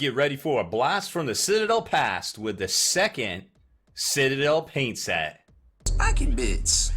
Get ready for a blast from the Citadel past with the second Citadel paint set. Spiking bits.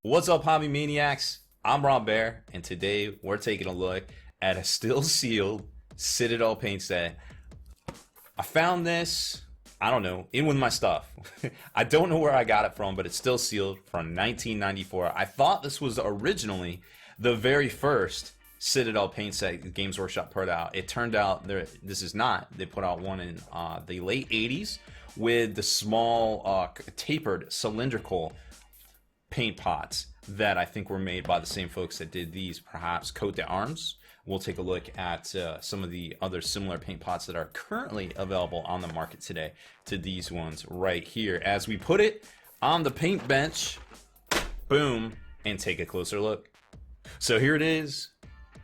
What's up, hobby maniacs? I'm Baer, and today we're taking a look at a still sealed Citadel paint set. I found this, I don't know, in with my stuff. I don't know where I got it from, but it's still sealed from 1994. I thought this was originally the very first Citadel paint set Games Workshop put out. It turned out this is not. They put out one in the late 80s with the small tapered cylindrical paint pots that I think were made by the same folks that did these, perhaps Coat d'Arms. We'll take a look at some of the other similar paint pots that are currently available on the market today to these ones right here. As we put it on the paint bench, boom, and take a closer look. So here it is,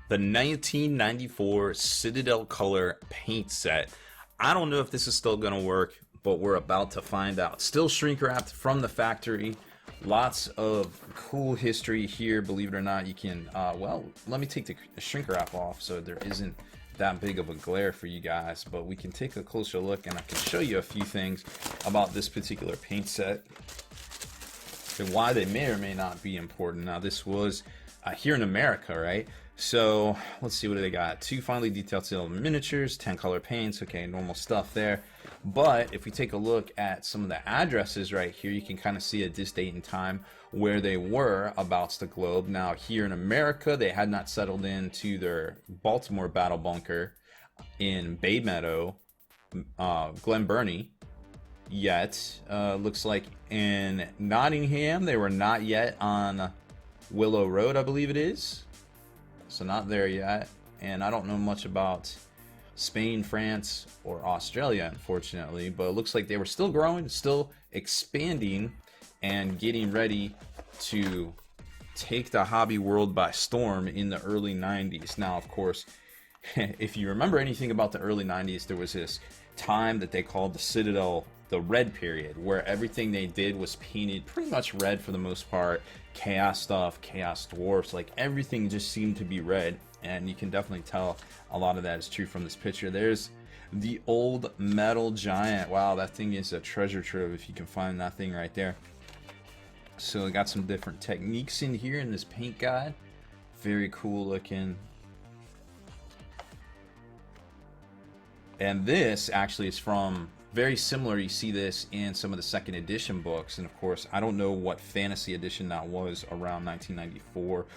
the 1994 Citadel Color paint set. I don't know if this is still going to work, but we're about to find out. Still shrink wrapped from the factory. Lots of cool history here, believe it or not. You can, well, let me take the shrink wrap off so there isn't that big of a glare for you guys, but we can take a closer look and I can show you a few things about this particular paint set and why they may or may not be important. Now, this was here in America, right? So let's see, what do they got? 2 finely detailed steel miniatures, 10 color paints. Okay, normal stuff there. But if we take a look at some of the addresses right here, you can kind of see at this date and time where they were about the globe. Now, here in America, they had not settled into their Baltimore battle bunker in Bay Meadow, Glen Burnie yet. Looks like in Nottingham, they were not yet on Willow Road, I believe it is. So not there yet. And I don't know much about Spain, France, or Australia, unfortunately, but it looks like they were still growing, still expanding, and getting ready to take the hobby world by storm in the early 90s. Now, of course, if you remember anything about the early 90s, there was this time that they called the Citadel the red period, where everything they did was painted pretty much red for the most part. Chaos stuff, chaos dwarfs, like everything just seemed to be red, and you can definitely tell a lot of that is true from this picture. There's the old metal giant. Wow, that thing is a treasure trove if you can find that thing right there. So I got some different techniques in here in this paint guide. Very cool looking. And this actually is from very similar. You see this in some of the second edition books, and of course I don't know what fantasy edition that was around 1994.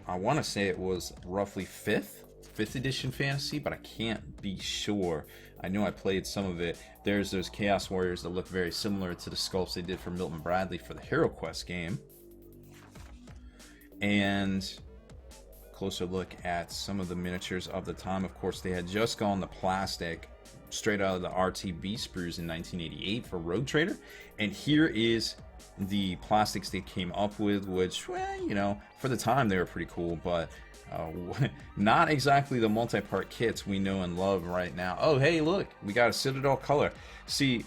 I want to say it was roughly 5th edition fantasy, but I can't be sure. I know I played some of it. There's those Chaos Warriors that look very similar to the sculpts they did for Milton Bradley for the Hero Quest game. And closer look at some of the miniatures of the time. Of course, they had just gone the plastic straight out of the RTB sprues in 1988 for Rogue Trader, and here is the plastics they came up with, which, well, you know, for the time they were pretty cool, but not exactly the multi-part kits we know and love right now. Oh, hey, look, we got a Citadel color. See,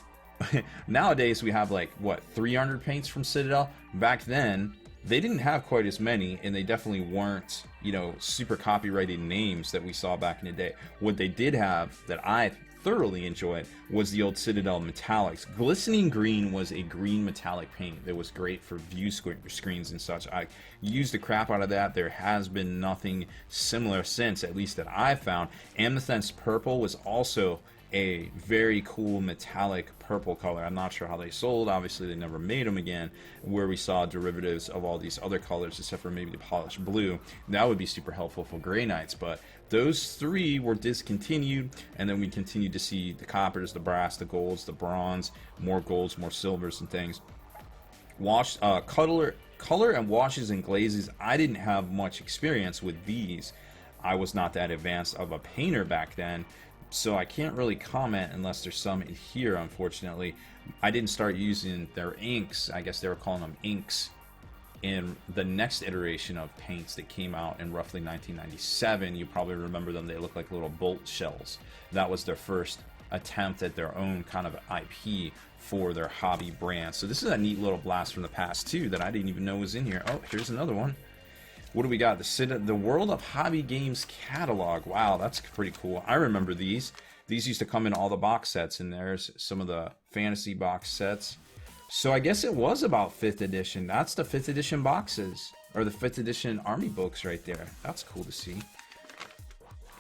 nowadays we have like, what, 300 paints from Citadel? Back then they didn't have quite as many, and they definitely weren't, you know, super copyrighted names that we saw back in the day. What they did have that I thoroughly enjoyed was the old Citadel metallics. Glistening green was a green metallic paint that was great for view screens and such. I used the crap out of that. There has been nothing similar since, at least that I found. Amethyst purple was also a very cool metallic purple color. I'm not sure how they sold. Obviously they never made them again, where we saw derivatives of all these other colors except for maybe the polished blue. That would be super helpful for Grey Knights, but those 3 were discontinued, and then we continued to see the coppers, the brass, the golds, the bronze, more golds, more silvers and things. Color and washes and glazes, I didn't have much experience with these. I was not that advanced of a painter back then, so I can't really comment unless there's some in here, unfortunately. I didn't start using their inks, I guess they were calling them inks, in the next iteration of paints that came out in roughly 1997. You probably remember them. They look like little bolt shells. That was their first attempt at their own kind of IP for their hobby brand. So this is a neat little blast from the past too that I didn't even know was in here. Oh, here's another one. What do we got? The World of Hobby Games catalog. Wow, that's pretty cool. I remember these. These used to come in all the box sets, and there's some of the fantasy box sets. So I guess it was about 5th edition. That's the 5th edition boxes, or the 5th edition army books right there. That's cool to see.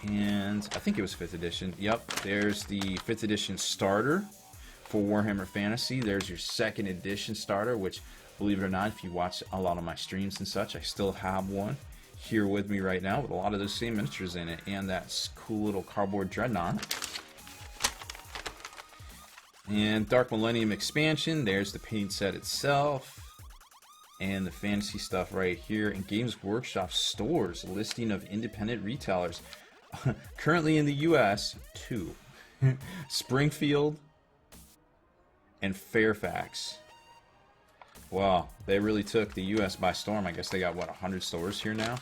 And I think it was 5th edition. Yep, there's the 5th edition starter for Warhammer Fantasy. There's your 2nd edition starter, which, believe it or not, if you watch a lot of my streams and such, I still have one here with me right now with a lot of those same miniatures in it, and that cool little cardboard dreadnought. And Dark Millennium expansion, there's the paint set itself, and the fantasy stuff right here. And Games Workshop stores, listing of independent retailers. Currently in the US, 2. Springfield and Fairfax. Wow, they really took the US by storm. I guess they got, what, 100 stores here now?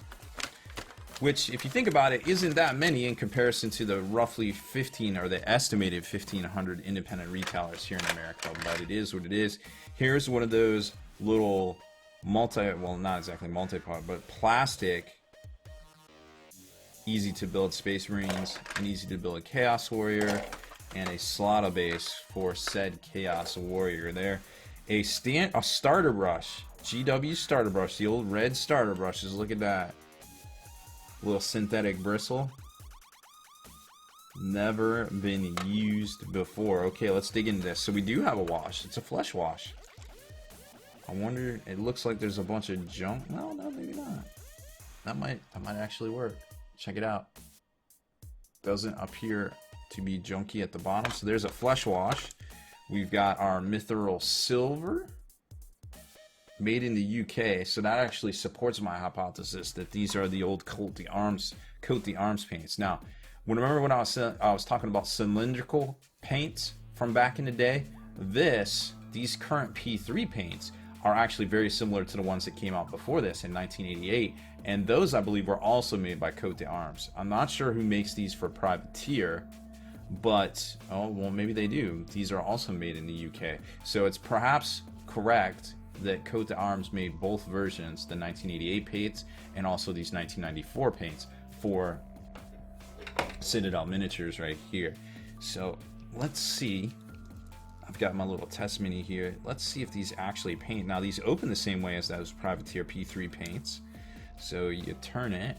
Which, if you think about it, isn't that many in comparison to the roughly 15, or the estimated 1,500 independent retailers here in America. But it is what it is. Here's one of those little well, not exactly multi-part, but plastic, easy to build Space Marines, and easy to build Chaos Warrior, and a slot base for said Chaos Warrior there. A starter brush, GW starter brush, the old red starter brushes. Look at that. Little synthetic bristle. Never been used before. Okay, let's dig into this. So we do have a wash. It's a flesh wash. I wonder, it looks like there's a bunch of junk. No, maybe not. That might actually work. Check it out. Doesn't appear to be junky at the bottom. So there's a flesh wash. We've got our Mithril Silver, made in the UK. So that actually supports my hypothesis that these are the old coat the arms paints. Now, remember when I was talking about cylindrical paints from back in the day? These current P3 paints are actually very similar to the ones that came out before this in 1988, and those, I believe, were also made by Cote d'Arms. I'm not sure who makes these for Privateer, but, oh, well, maybe they do. These are also made in the UK. So it's perhaps correct that Cote d'Arms made both versions, the 1988 paints and also these 1994 paints for Citadel miniatures right here. So let's see. I've got my little test mini here. Let's see if these actually paint. Now, these open the same way as those Privateer P3 paints. So you turn it,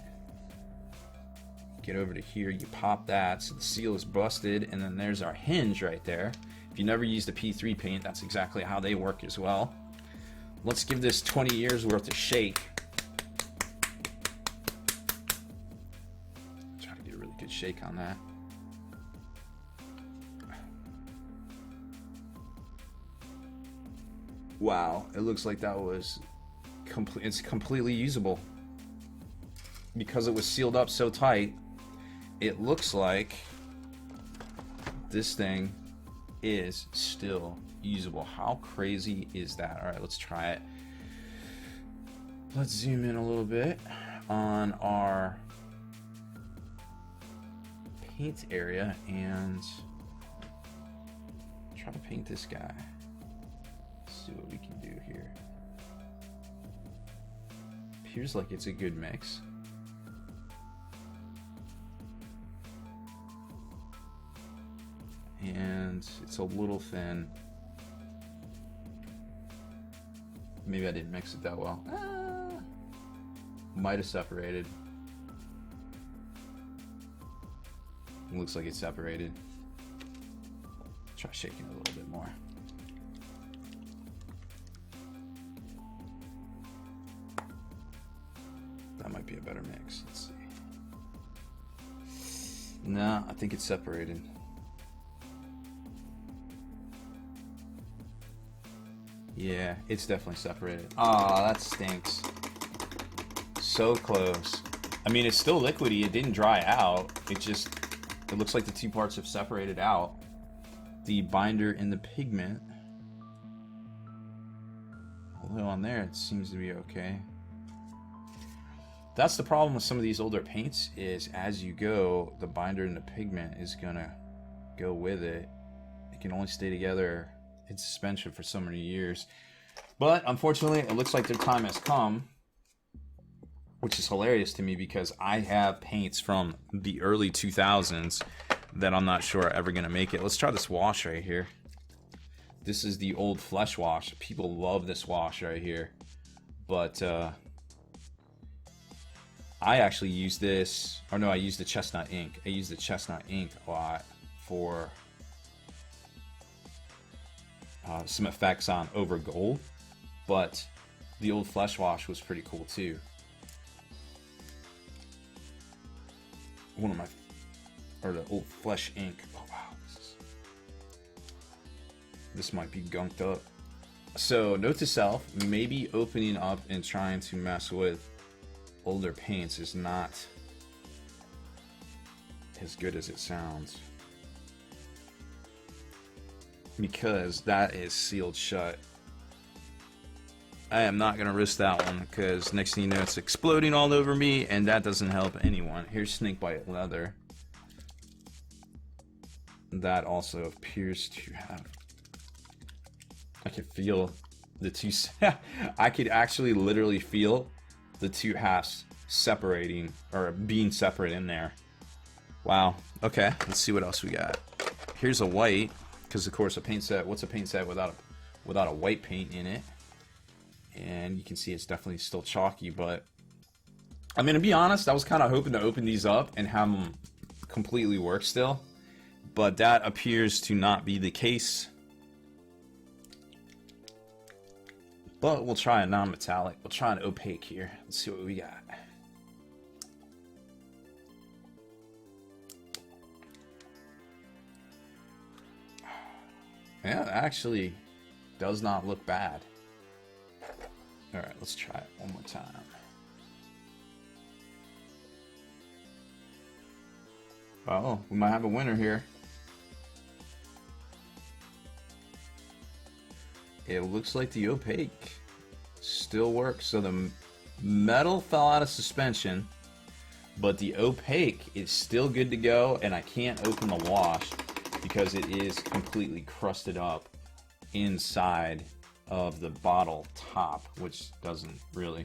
get over to here, you pop that, so the seal is busted, and then there's our hinge right there. If you never used a P3 paint, that's exactly how they work as well. Let's give this 20 years worth of shake. Try to get a really good shake on that. Wow, it looks like that was it's completely usable. Because it was sealed up so tight, it looks like this thing is still usable. How crazy is that? All right, let's try it. Let's zoom in a little bit on our paint area and try to paint this guy. Let's see what we can do here. Appears like it's a good mix. And it's a little thin. Maybe I didn't mix it that well. Might have separated. It looks like it's separated. Try shaking it a little bit more. That might be a better mix. Let's see. No, I think it's separated. Yeah, it's definitely separated. Ah, that stinks. So close. I mean, it's still liquidy. It didn't dry out. It looks like the two parts have separated out. The binder and the pigment. Although on there, it seems to be okay. That's the problem with some of these older paints is as you go, the binder and the pigment is gonna go with it. It can only stay together in suspension for so many years. But unfortunately, it looks like their time has come. which is hilarious to me because I have paints from the early 2000s that I'm not sure are ever going to make it. Let's try this wash right here. This is the old flesh wash. People love this wash right here. But I actually use this, or no, I use the chestnut ink. I use the chestnut ink a lot for some effects on over gold. But the old flesh wash was pretty cool too. One of my, or the old flesh ink. Oh wow, this might be gunked up. So note to self, maybe opening up and trying to mess with older paints is not as good as it sounds, because that is sealed shut. I am not going to risk that one, because next thing you know it's exploding all over me, and that doesn't help anyone. Here's snakebite leather. That also appears to have, I can feel the two I could actually literally feel the two halves separating, or being separate in there. Wow. Okay, let's see what else we got. Here's a white, because of course a paint set, what's a paint set without a white paint in it? And you can see it's definitely still chalky, but I mean, to be honest, I was kind of hoping to open these up and have them completely work still, but that appears to not be the case. But we'll try a non-metallic. We'll try an opaque here. Let's see what we got. Yeah, it actually does not look bad. Alright, let's try it one more time. Oh, we might have a winner here. It looks like the opaque still works. So the metal fell out of suspension, but the opaque is still good to go, and I can't open the wash because it is completely crusted up inside of the bottle top, which doesn't really,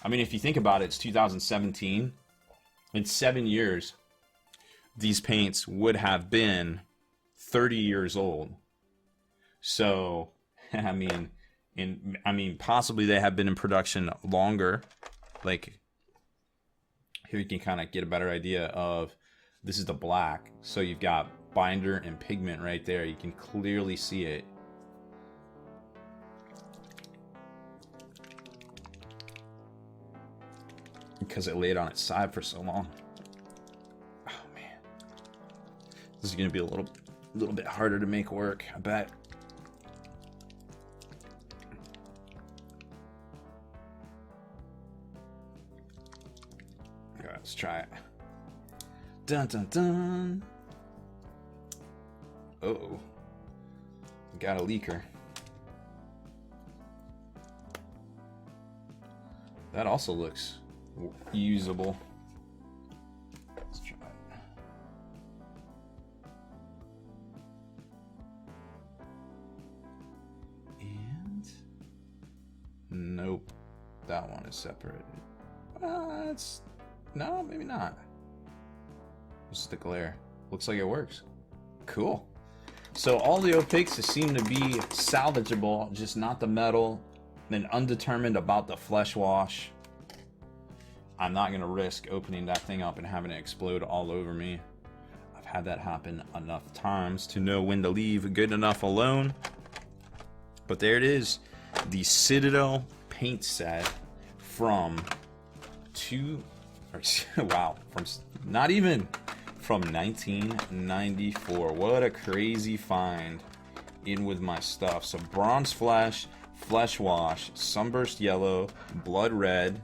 I mean, if you think about it, it's 2017. In 7 years, these paints would have been 30 years old. So I mean, possibly they have been in production longer. Like, here you can kind of get a better idea of, this is the black, so you've got binder and pigment right there. You can clearly see it. Because it laid on its side for so long. Oh man, this is gonna be a little bit harder to make work, I bet. Alright, let's try it. Dun dun dun. Uh-oh. Got a leaker. That also looks usable. Let's try it. And nope, that one is separated. It's no, maybe not. This is the glare. Looks like it works. Cool. So all the opaques seem to be salvageable, just not the metal. Then undetermined about the flesh wash. I'm not going to risk opening that thing up and having it explode all over me. I've had that happen enough times to know when to leave good enough alone. But there it is. The Citadel paint set from not even from 1994. What a crazy find in with my stuff. So bronze flesh, flesh wash, sunburst yellow, blood red,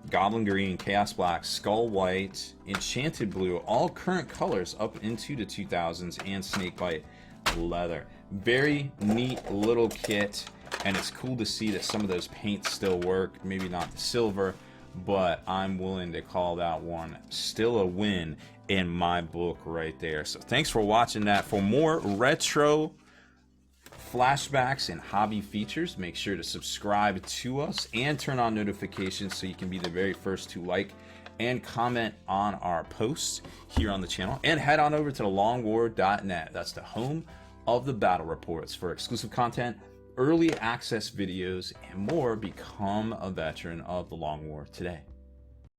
goblin green, chaos black, skull white, enchanted blue, all current colors up into the 2000s, and snakebite leather. Very neat little kit, and it's cool to see that some of those paints still work. Maybe not the silver, but I'm willing to call that one still a win in my book right there. So thanks for watching that. For more retro flashbacks, and hobby features. Make sure to subscribe to us and turn on notifications so you can be the very first to like and comment on our posts here on the channel. And head on over to thelongwar.net. That's the home of the battle reports for exclusive content, early access videos, and more. Become a veteran of the Long War today.